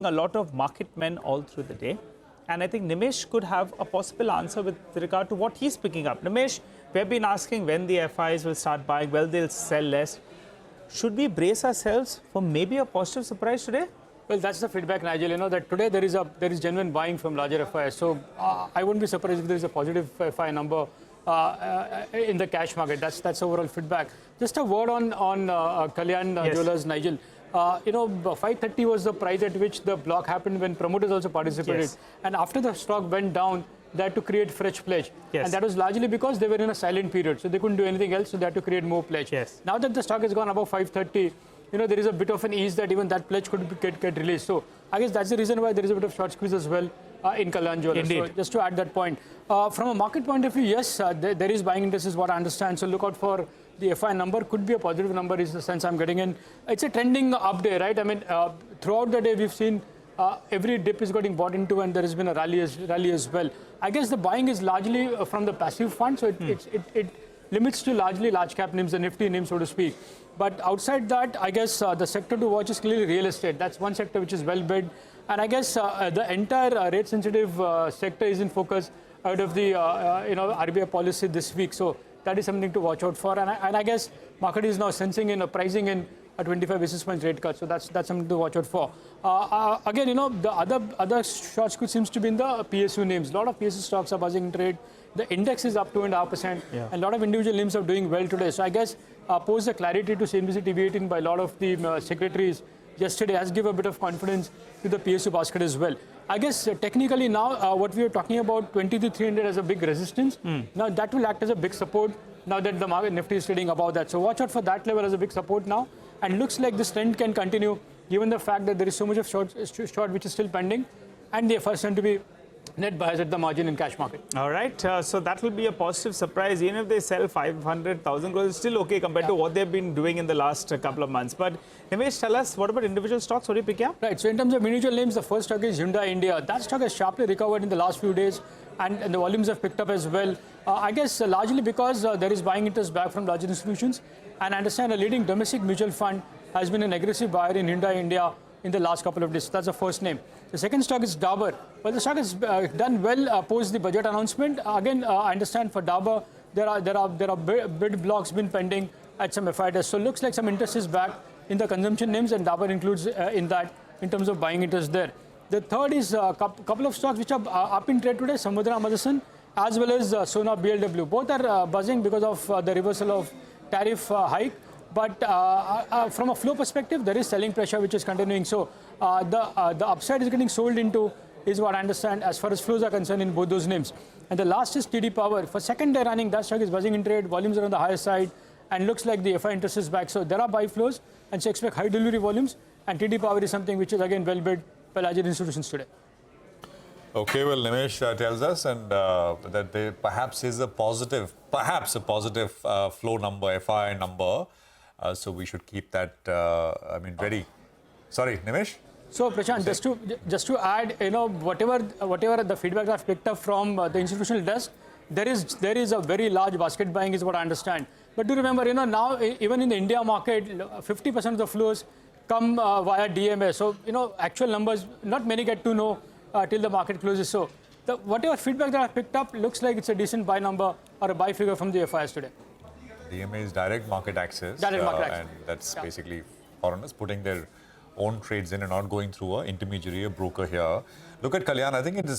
a lot of market men all through the day. And I think Nimesh could have a possible answer with regard to what he's picking up. Nimesh, we've been asking when the FIs will start buying, well, they'll sell less. Should we brace ourselves for maybe a positive surprise today? Well, that's the feedback, Nigel. You know that today there is genuine buying from larger FIs. So I wouldn't be surprised if there is a positive FI number in the cash market. That's overall feedback. Just a word on Kalyan Yes. Jewelers, Nigel. 530 was the price at which the block happened when promoters also participated. Yes. And after the stock went down, they had to create fresh pledge. Yes. And that was largely because they were in a silent period. So they couldn't do anything else. So they had to create more pledge. Yes. Now that the stock has gone above 530, there is a bit of an ease that even that pledge could get released. So I guess that's the reason why there is a bit of short squeeze as well in Kalyan Jewelers. Indeed. So just to add that point. From a market point of view, yes, there is buying interest is what I understand. So look out for the FI number. Could be a positive number is the sense I'm getting in. It's a trending up day, right? I mean, throughout the day we've seen every dip is getting bought into and there has been a rally as well. I guess the buying is largely from the passive fund. So it limits to largely large cap names, the Nifty names, so to speak. But outside that, I guess the sector to watch is clearly real estate. That's one sector which is well bid. And I guess the entire rate sensitive sector is in focus out of the RBI policy this week. So that is something to watch out for. And I guess market is now sensing in pricing in a 25 basis points rate cut. So that's something to watch out for. Again, the other short squeeze seems to be in the PSU names. A lot of PSU stocks are buzzing in trade. The index is up 2.5%. Yeah. And a lot of individual names are doing well today. So I guess post the clarity to CNBC-TV18 by a lot of the secretaries yesterday has given a bit of confidence to the PSU basket as well. I guess technically now what we are talking about 2300 as a big resistance. Now that will act as a big support now that the market Nifty is trading above that. So watch out for that level as a big support now. And looks like this trend can continue given the fact that there is so much of short which is still pending. And the first tend to be net buyers at the margin in cash market. All right. So that will be a positive surprise. Even if they sell 500,000 crores, it's still okay compared to what they've been doing in the last couple of months. But Nimesh, tell us, what about individual stocks? What do you pick up? Right. So in terms of individual names, the first stock is Hyundai India. That stock has sharply recovered in the last few days and the volumes have picked up as well. I guess largely because there is buying interest back from larger institutions. And I understand a leading domestic mutual fund has been an aggressive buyer in Hyundai India in the last couple of days. That's the first name. The second stock is Dabur. Well, the stock has done well post the budget announcement. Again, I understand for Dabur, there are bid blocks been pending at some FIs. So looks like some interest is back in the consumption names, and Dabur includes in that in terms of buying interest there. The third is a couple of stocks which are up in trade today, Samudra Motherson, as well as Sona BLW. Both are buzzing because of the reversal of tariff hike. But from a flow perspective, there is selling pressure which is continuing. So the upside is getting sold into is what I understand as far as flows are concerned in both those names. And the last is TD Power. For second day running, that stock is buzzing in trade. Volumes are on the higher side and looks like the FI interest is back. So there are buy flows and so expect high delivery volumes. And TD Power is something which is again well bid by larger institutions today. Okay, well, Nimesh tells us and that there perhaps is a positive flow number, FI number. So we should keep that, ready. Sorry, Nimesh? So, Prashant, just to add, whatever the feedback I've picked up from the institutional desk, there is a very large basket buying is what I understand. But do remember, now even in the India market, 50% of the flows come via DMA. So, actual numbers, not many get to know till the market closes. So, whatever feedback that I've picked up looks like it's a decent buy number or a buy figure from the FIs today. DMA is direct market access. And that's basically foreigners putting their own trades in and not going through an intermediary, a broker here. Look at Kalyan. I think it is